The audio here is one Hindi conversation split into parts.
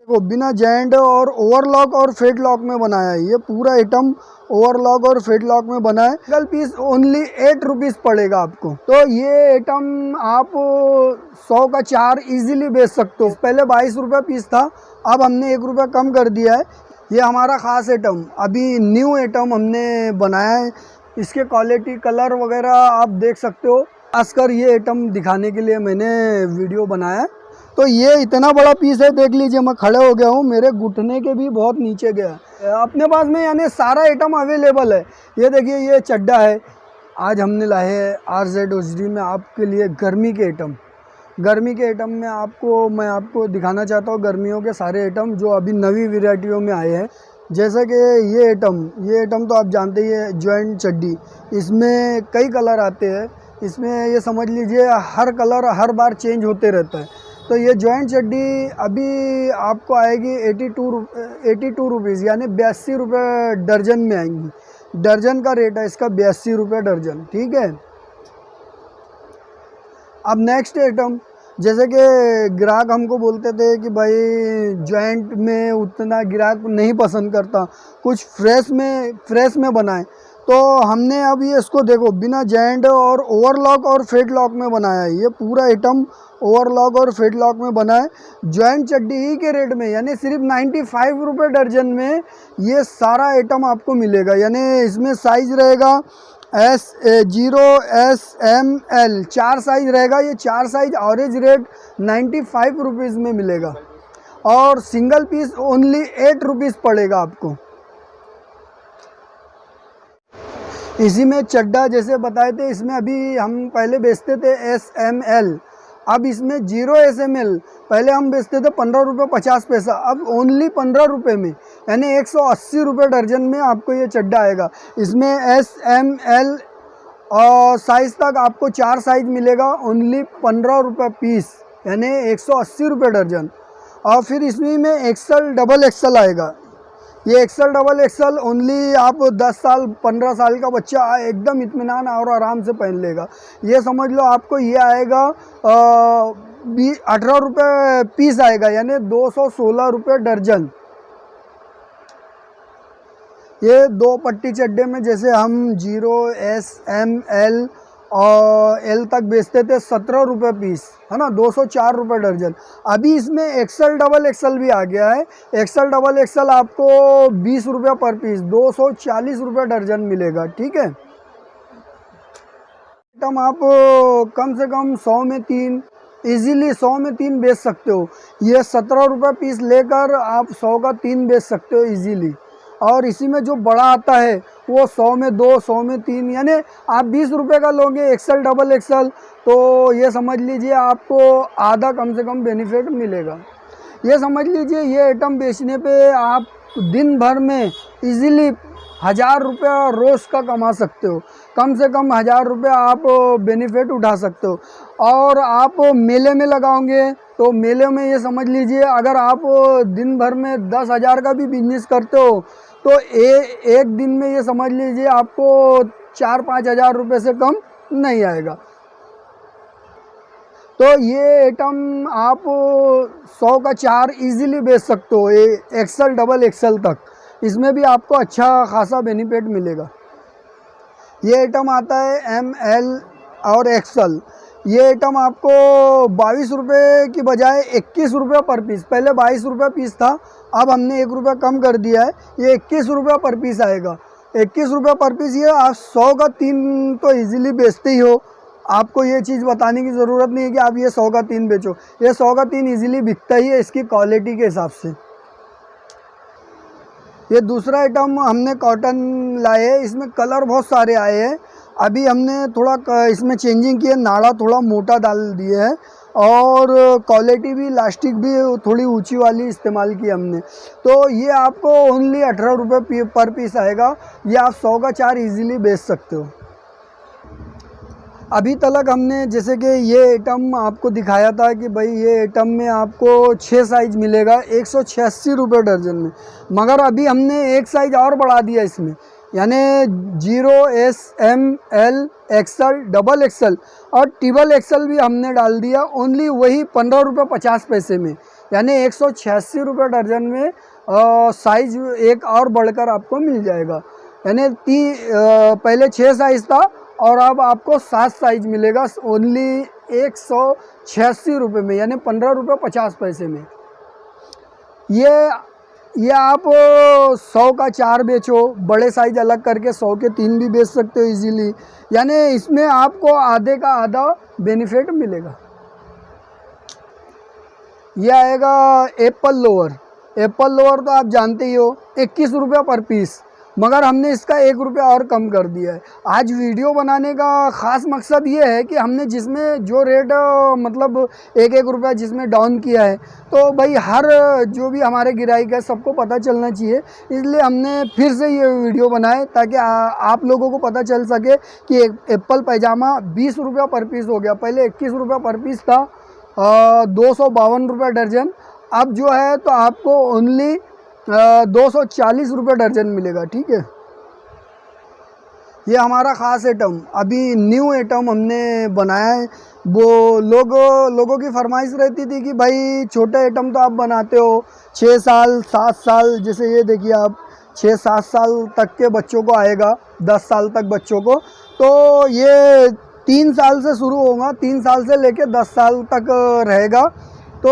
देखो बिना जॉइंट और ओवरलॉक और फेड लॉक में बनाया है। ये पूरा आइटम ओवरलॉक और फेड लॉक में बना है। सिंगल पीस ओनली 8 रुपीज़ पड़ेगा आपको। तो ये आइटम आप 100 का 4 इजीली बेच सकते हो। पहले 22 रुपये पीस था, अब हमने 1 रुपया कम कर दिया है। ये हमारा ख़ास आइटम, अभी न्यू आइटम हमने बनाया है। इसके क्वालिटी कलर वगैरह आप देख सकते हो। खासकर ये आइटम दिखाने के लिए मैंने वीडियो बनाया है। तो ये इतना बड़ा पीस है, देख लीजिए मैं खड़े हो गया हूँ, मेरे घुटने के भी बहुत नीचे गया है। अपने पास में यानी सारा आइटम अवेलेबल है। ये देखिए ये चड्डा है, आज हमने लाए हैं RZ होजरी में आपके लिए गर्मी के आइटम। गर्मी के आइटम में मैं आपको दिखाना चाहता हूँ गर्मियों के सारे आइटम जो अभी नवी वैरायटियों में आए हैं। जैसे कि ये आइटम तो आप जानते ही है, जॉइंट चड्डी। इसमें कई कलर आते हैं। इसमें ये समझ लीजिए हर कलर हर बार चेंज होते रहता है। तो ये जॉइंट चड्डी अभी आपको आएगी 82 रुपीज़ यानी 82 रुपये दर्जन में आएंगी। दर्जन का रेट है इसका 82 रुपये दर्जन, ठीक है। अब नेक्स्ट आइटम, जैसे कि ग्राहक हमको बोलते थे कि भाई जॉइंट में उतना ग्राहक नहीं पसंद करता, कुछ फ्रेश में बनाए। तो हमने अब ये इसको देखो बिना जॉइंट और ओवरलॉक और फेड लॉक में बनाया है। ये पूरा आइटम ओवरलॉक और फेड लॉक में बना है। जॉइंट चड्डी ही के रेट में यानी सिर्फ 95 रुपये दर्जन में ये सारा आइटम आपको मिलेगा। यानी इसमें साइज़ रहेगा S0 S M L 4 size रहेगा। ये 4 साइज़ एवरेज रेट 95 रुपीज़ में मिलेगा और सिंगल पीस ओनली 8 रुपीज़ पड़ेगा आपको। इसी में चड्डा जैसे बताए थे, इसमें अभी हम पहले बेचते थे SML, अब इसमें 0 SML पहले हम बेचते थे 15 रुपये 50 पैसा, अब ओनली 15 रुपये में यानी 180 रुपये दर्जन में आपको ये चड्डा आएगा। इसमें SML और साइज़ तक आपको 4 साइज़ मिलेगा, ओनली 15 रुपये पीस यानी 180 रुपये दर्जन। और फिर इसमें XL डबल XL आएगा। ये XL डबल XL ओनली आप 10 साल 15 साल का बच्चा एकदम इत्मीनान और आराम से पहन लेगा। ये समझ लो आपको ये आएगा 18 रुपये पीस आएगा यानी 216 रुपये दर्जन। ये 2 पट्टी चड्डे में जैसे हम 0 S M L और L तक बेचते थे 17 रुपये पीस, है ना, 204 रुपये दर्जन। अभी इसमें XL डबल XL भी आ गया है। XL डबल XL आपको 20 रुपये पर पीस 240 रुपये दर्जन मिलेगा, ठीक है। आइटम आप कम से कम 100 में 3 इजीली 100 में 3 बेच सकते हो। ये 17 रुपये पीस लेकर आप 100 का 3 बेच सकते हो इजीली। और इसी में जो बड़ा आता है वो 100 में 2 100 में 3 यानी आप 20 रुपये का लोगे XL डबल XL तो ये समझ लीजिए आपको आधा कम से कम बेनिफिट मिलेगा। ये समझ लीजिए ये आइटम बेचने पे आप दिन भर में इजीली 1000 रुपया रोज़ का कमा सकते हो। कम से कम 1000 रुपया आप बेनिफिट उठा सकते हो। और आप मेले में लगाओगे तो मेले में ये समझ लीजिए अगर आप दिन भर में 10,000 का भी बिजनेस करते हो तो एक दिन में ये समझ लीजिए आपको 4-5 हज़ार रुपये से कम नहीं आएगा। तो ये आइटम आप 100 का 4 इजीली बेच सकते हो, XL डबल XL तक। इसमें भी आपको अच्छा खासा बेनिफिट मिलेगा। ये आइटम आता है ML और XL। ये आइटम आपको 22 रुपये की बजाय 21 रुपये पर पीस, पहले 22 रुपये पीस था, अब हमने 1 रुपया कम कर दिया है। ये 21 रुपये पर पीस आएगा। 21 रुपये पर पीस। ये आप 100 का 3 तो इजीली बेचते ही हो, आपको ये चीज़ बताने की ज़रूरत नहीं है कि आप ये 100 का 3 बेचो। ये 100 का 3 इजीली बिकता ही है इसकी क्वालिटी के हिसाब से। ये दूसरा आइटम हमने कॉटन लाए है, इसमें कलर बहुत सारे आए हैं। अभी हमने थोड़ा इसमें चेंजिंग की है, नाड़ा थोड़ा मोटा डाल दिए है और क्वालिटी भी इलास्टिक भी थोड़ी ऊंची वाली इस्तेमाल की हमने। तो ये आपको ओनली 18 रुपये पर पीस आएगा। ये आप 100 का 4 इजीली बेच सकते हो। अभी तक हमने जैसे कि ये आइटम आपको दिखाया था कि भाई ये आइटम में आपको 6 साइज़ मिलेगा 186 रुपये दर्जन में, मगर अभी हमने एक साइज़ और बढ़ा दिया इसमें यानी 0 S M L XL double XL और ट्रिपल XL भी हमने डाल दिया ओनली वही 15 रुपये 50 पैसे में। यानी 186 रुपये दर्जन में साइज एक और बढ़कर आपको मिल जाएगा। यानी पहले 6 साइज़ था और अब आपको 7 साइज मिलेगा ओनली 186 रुपये में, यानी 15 रुपये 50 पैसे में। ये आप 100 का 4 बेचो, बड़े साइज अलग करके 100 के 3 भी बेच सकते हो इजीली। यानी इसमें आपको आधे का आधा बेनिफिट मिलेगा। ये आएगा एप्पल लोअर। एप्पल लोअर तो आप जानते ही हो 21 रुपये पर पीस, मगर हमने इसका 1 रुपया और कम कर दिया है। आज वीडियो बनाने का ख़ास मकसद ये है कि हमने जिसमें जो रेट मतलब 1-1 रुपया जिसमें डाउन किया है, तो भाई हर जो भी हमारे ग्राहक है सबको पता चलना चाहिए, इसलिए हमने फिर से ये वीडियो बनाए ताकि आप लोगों को पता चल सके कि एप्पल पैजामा 20 रुपया पर पीस हो गया। पहले 21 रुपया पर पीस था, 252 रुपये दर्जन। अब जो है तो आपको ओनली 240 रुपये दर्जन मिलेगा। ठीक है, ये हमारा ख़ास आइटम अभी न्यू आइटम हमने बनाया है। वो लोगों की फरमाइश रहती थी कि भाई छोटे आइटम तो आप बनाते हो 6 साल 7 साल, जैसे ये देखिए आप 6-7 साल तक के बच्चों को आएगा, 10 साल तक बच्चों को। तो ये 3 साल से शुरू होगा, 3 साल से लेके 10 साल तक रहेगा। तो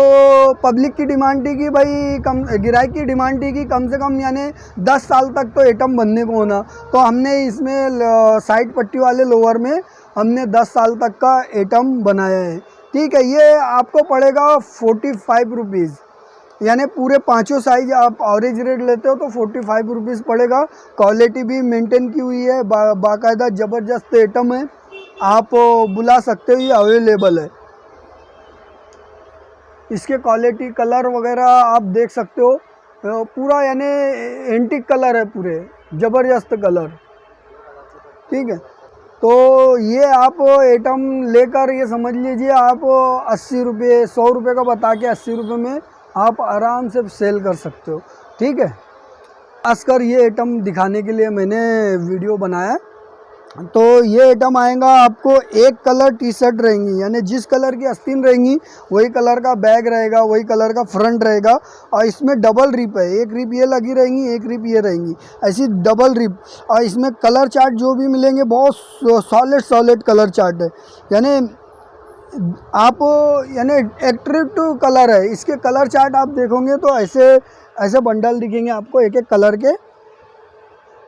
पब्लिक की डिमांड थी कि भाई ग्राहक की डिमांड थी कि कम से कम यानी 10 साल तक तो आइटम बनने को होना। तो हमने इसमें साइड पट्टी वाले लोअर में हमने 10 साल तक का आइटम बनाया है। ठीक है, ये आपको पड़ेगा 45 रुपीज़, यानी पूरे 5 साइज आप एवरेज रेट लेते हो तो 45 रुपीज़ पड़ेगा। क्वालिटी भी मेंटेन की हुई है, बाकायदा ज़बरदस्त आइटम है, आप बुला सकते हो, ये अवेलेबल है। इसके क्वालिटी कलर वगैरह आप देख सकते हो, पूरा यानी एंटीक कलर है, पूरे ज़बरदस्त कलर। ठीक है, तो ये आप आइटम लेकर ये समझ लीजिए आप 80 रुपये 100 रुपये का बता के 80 रुपये में आप आराम से सेल कर सकते हो। ठीक है, खासकर ये आइटम दिखाने के लिए मैंने वीडियो बनाया। तो ये आइटम आएगा आपको एक कलर टी शर्ट रहेंगी, यानी जिस कलर की आस्तीन रहेंगी वही कलर का बैग रहेगा, वही कलर का फ्रंट रहेगा। और इसमें डबल रिप है, एक रिप ये लगी रहेंगी, एक रिप ये रहेंगी, ऐसी डबल रिप। और इसमें कलर चार्ट जो भी मिलेंगे बहुत सॉलिड कलर चार्ट है, यानी आप यानी एट्रैक्टिव कलर है। इसके कलर चार्ट आप देखोगे तो ऐसे बंडल दिखेंगे आपको एक एक कलर के।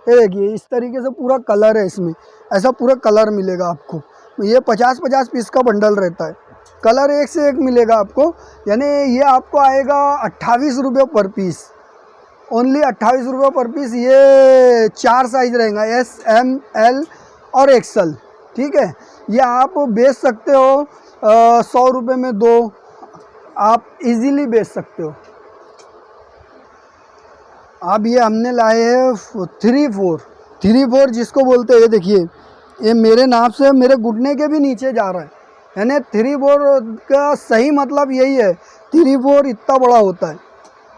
ये देखिए इस तरीके से पूरा कलर है, इसमें ऐसा पूरा कलर मिलेगा आपको। ये 50-50 पीस का बंडल रहता है, कलर एक से एक मिलेगा आपको। यानी ये आपको आएगा 28 रुपये पर पीस, ओनली 28 रुपये पर पीस। ये 4 साइज रहेगा, S, M, L और XL। ठीक है, ये आप बेच सकते हो 100 रुपये में 2 आप इजीली बेच सकते हो। अब ये हमने लाए हैं 3-4 जिसको बोलते हैं। ये देखिए ये मेरे नाप से मेरे घुटने के भी नीचे जा रहा है, यानी 3-4 का सही मतलब यही है। 3-4 इतना बड़ा होता है,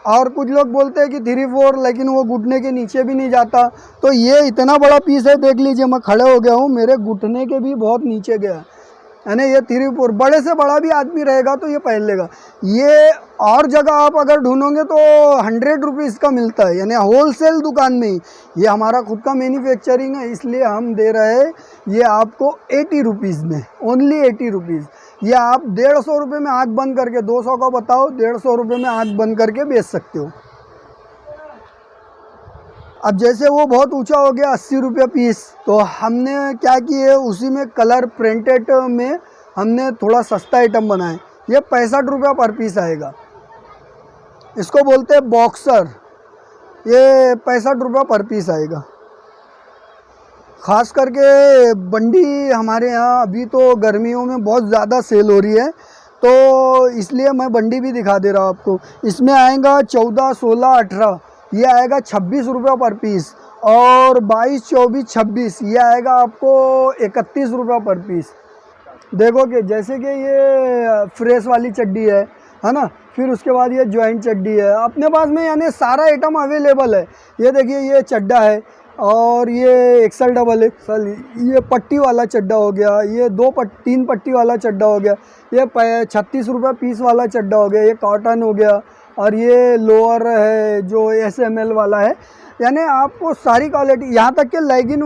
और कुछ लोग बोलते हैं कि 3-4 लेकिन वो घुटने के नीचे भी नहीं जाता। तो ये इतना बड़ा पीस है, देख लीजिए मैं खड़े हो गया हूँ, मेरे घुटने के भी बहुत नीचे गया, यानी ये 3-4 बड़े से बड़ा भी आदमी रहेगा तो ये पहन लेगा। ये और जगह आप अगर ढूंढोगे तो 100 रुपीज़ का मिलता है, यानी होलसेल दुकान में ही। ये हमारा खुद का मैन्युफैक्चरिंग है, इसलिए हम दे रहे हैं ये आपको 80 रुपीज़ में, ओनली 80 रुपीज़। ये आप 150 रुपये में आँख बंद करके, 200 का बताओ, 150 रुपये में आँख बंद करके बेच सकते हो। अब जैसे वो बहुत ऊंचा हो गया 80 रुपये पीस, तो हमने क्या किए उसी में कलर प्रिंटेड में हमने थोड़ा सस्ता आइटम बनाए। ये 65 रुपये पर पीस आएगा, इसको बोलते हैं बॉक्सर। ये 65 रुपये पर पीस आएगा। ख़ास करके बंडी हमारे यहाँ अभी तो गर्मियों में बहुत ज़्यादा सेल हो रही है, तो इसलिए मैं बंडी भी दिखा दे रहा हूँ आपको। इसमें आएगा 14, 16, 18, ये आएगा 26 रुपये पर पीस, और 22, 24, 26 ये आएगा आपको 31 रुपये पर पीस। देखो कि जैसे कि ये फ्रेश वाली चड्डी है ना, फिर उसके बाद ये जॉइंट चड्डी है अपने पास में, यानी सारा आइटम अवेलेबल है। ये देखिए ये चड्डा है, और ये एक्सल डबल एक्सल, ये पट्टी वाला चड्डा हो गया, ये 3 पट्टी वाला चड्डा हो गया, ये 36 रुपये पीस वाला चड्डा हो गया, ये कॉटन हो गया, और ये लोअर है जो SML वाला है। यानी आपको सारी क्वालिटी, यहाँ तक कि लेगिन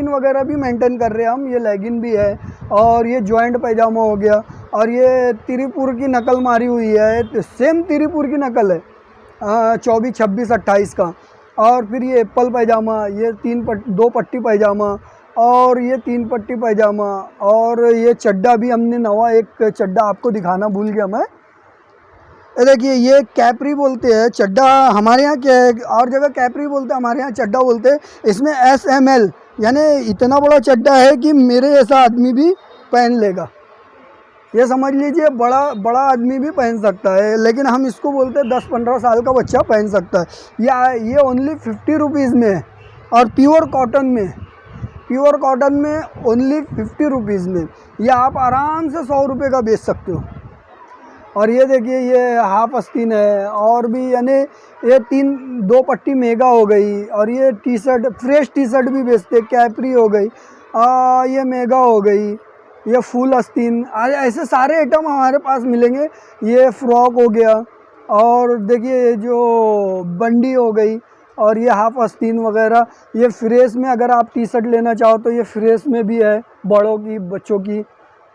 वगैरह भी मेंटेन कर रहे हैं हम, ये लेगिन भी है, और ये जॉइंट पैजामा हो गया, और ये तिरुपुर की नकल मारी हुई है, सेम तिरुपुर की नकल है 24, 26, 28 का। और फिर ये एप्पल पैजामा, ये 2 पट्टी पैजामा, और ये 3 पट्टी पैजामा, और ये चड्डा भी हमने नवा एक चड्डा आपको दिखाना भूल गया मैं। ये देखिए, ये कैपरी बोलते हैं चड्डा, हमारे यहाँ क्या है, और जगह कैपरी बोलते हैं, हमारे यहाँ चड्डा बोलते हैं। इसमें SML यानी इतना बड़ा चड्डा है कि मेरे जैसा आदमी भी पहन लेगा, ये समझ लीजिए, बड़ा आदमी भी पहन सकता है, लेकिन हम इसको बोलते हैं 10-15 साल का बच्चा पहन सकता है। ये ओनली 50 रुपीज़ में है, और प्योर कॉटन में ओनली 50 रुपीज़ में, ये आप आराम से 100 रुपये का बेच सकते हो। और ये देखिए, ये हाफ आस्तीन है, और भी यानी ये 2 पट्टी मेगा हो गई, और ये टी-शर्ट, फ्रेश टी-शर्ट भी बेचते, कैपरी हो गई, ये मेगा हो गई, ये फुल आस्तीन, ऐसे सारे आइटम हमारे पास मिलेंगे। ये फ्रॉक हो गया, और देखिए जो बंडी हो गई, और ये हाफ आस्तीन वगैरह। ये फ्रेश में अगर आप टी-शर्ट लेना चाहो तो ये फ्रेश में भी है, बड़ों की, बच्चों की।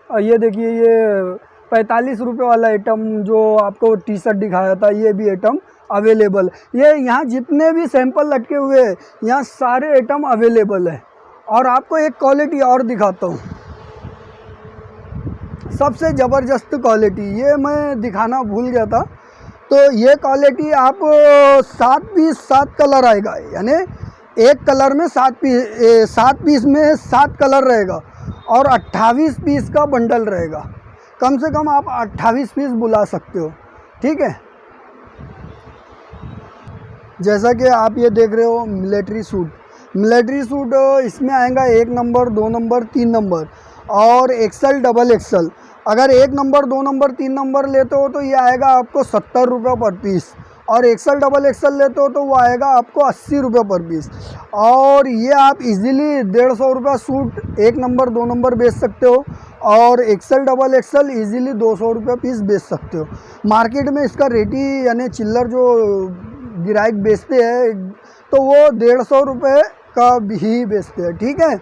और ये देखिए, ये 45 रुपये वाला आइटम जो आपको टी-शर्ट दिखाया था, ये भी आइटम अवेलेबल। ये यहाँ जितने भी सैंपल लटके हुए हैं, यहाँ सारे आइटम अवेलेबल है। और आपको एक क्वालिटी और दिखाता हूँ, सबसे ज़बरदस्त क्वालिटी, ये मैं दिखाना भूल गया था। तो ये क्वालिटी आप 7 पीस 7 कलर आएगा, यानी एक कलर में 7 पीस में 7 कलर रहेगा, और 28 पीस का बंडल रहेगा। कम से कम आप 28 पीस बुला सकते हो, ठीक है। जैसा कि आप ये देख रहे हो, मिलिट्री सूट इसमें आएगा 1 नंबर, 2 नंबर, 3 नंबर, और एक्सल, डबल एक्सल। अगर 1 नंबर, 2 नंबर, 3 नंबर लेते हो तो ये आएगा आपको 70 रुपये पर पीस, और एक्सल, डबल एक्सल लेते हो तो वो आएगा आपको 80 रुपये पर पीस। और ये आप इजीली 150 रुपये सूट 1 नंबर, 2 नंबर बेच सकते हो, और एक्सल, डबल एक्सल इजीली 200 रुपये पीस बेच सकते हो। मार्केट में इसका रेट ही, यानी चिल्लर जो गिराइक बेचते हैं तो वो 150 रुपये का ही बेचते हैं, ठीक है।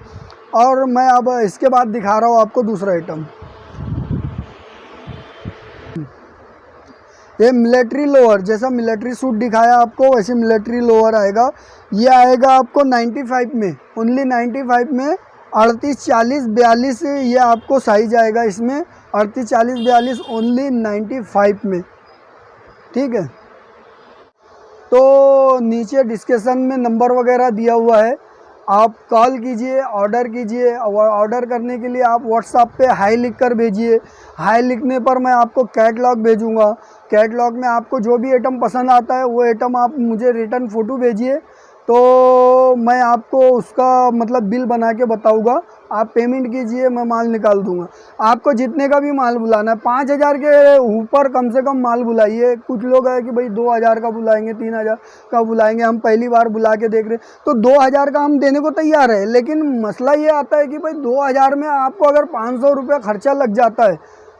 और मैं अब इसके बाद दिखा रहा हूँ आपको दूसरा आइटम, ये मिलिट्री लोअर। जैसा मिलिट्री सूट दिखाया आपको, वैसे मिलिट्री लोअर आएगा। ये आएगा आपको 95 में, ओनली 95 में, 38, 40, 42 ये आपको साइज आएगा इसमें, 38, 40, 42 ओनली 95 में, ठीक है। तो नीचे डिस्क्रिप्शन में नंबर वगैरह दिया हुआ है, आप कॉल कीजिए, ऑर्डर कीजिए। ऑर्डर करने के लिए आप व्हाट्सएप पे हाई लिख कर भेजिए। हाई लिखने पर मैं आपको कैटलॉग भेजूँगा। कैटलॉग में आपको जो भी आइटम पसंद आता है वो आइटम आप मुझे रिटर्न फ़ोटो भेजिए, तो मैं आपको उसका मतलब बिल बना के बताऊँगा। आप पेमेंट कीजिए, मैं माल निकाल दूँगा। आपको जितने का भी माल बुलाना है, 5000 के ऊपर कम से कम माल बुलाइए। कुछ लोग हैं कि भाई 2000 का बुलाएंगे, 3000 का बुलाएंगे, हम पहली बार बुला के देख रहे हैं, तो 2000 का हम देने को तैयार है। लेकिन मसला ये आता है कि भाई 2000 में आपको अगर 500 रुपये खर्चा लग जाता है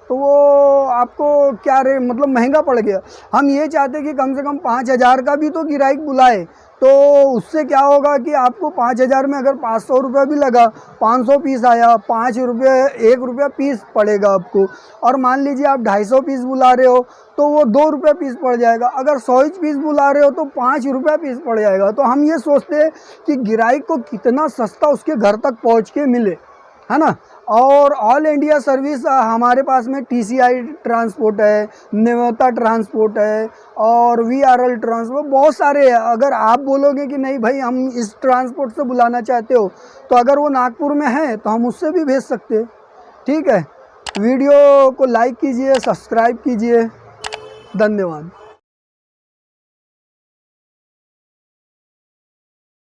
तो वो आपको क्या रेट, मतलब महंगा पड़ गया। हम ये चाहते हैं कि कम से कम 5000 का भी तो गिराइक बुलाए, तो उससे क्या होगा कि आपको 5000 में अगर 500 रुपये भी लगा, 500 पीस आया, 5 रुपये 1 रुपया पीस पड़ेगा आपको। और मान लीजिए आप 250 पीस बुला रहे हो तो वो 2 रुपये पीस पड़ जाएगा। अगर 100 पीस बुला रहे हो तो 5 रुपये पीस पड़ जाएगा। तो हम ये सोचते हैं कि गिराइक को कितना सस्ता उसके घर तक पहुँच के मिले, है ना। और ऑल इंडिया सर्विस हमारे पास में TCI ट्रांसपोर्ट है, नेवता ट्रांसपोर्ट है, और VRL ट्रांसपोर्ट, बहुत सारे हैं। अगर आप बोलोगे कि नहीं भाई हम इस ट्रांसपोर्ट से बुलाना चाहते हो, तो अगर वो नागपुर में है तो हम उससे भी भेज सकते हैं, ठीक है। वीडियो को लाइक कीजिए, सब्सक्राइब कीजिए, धन्यवाद।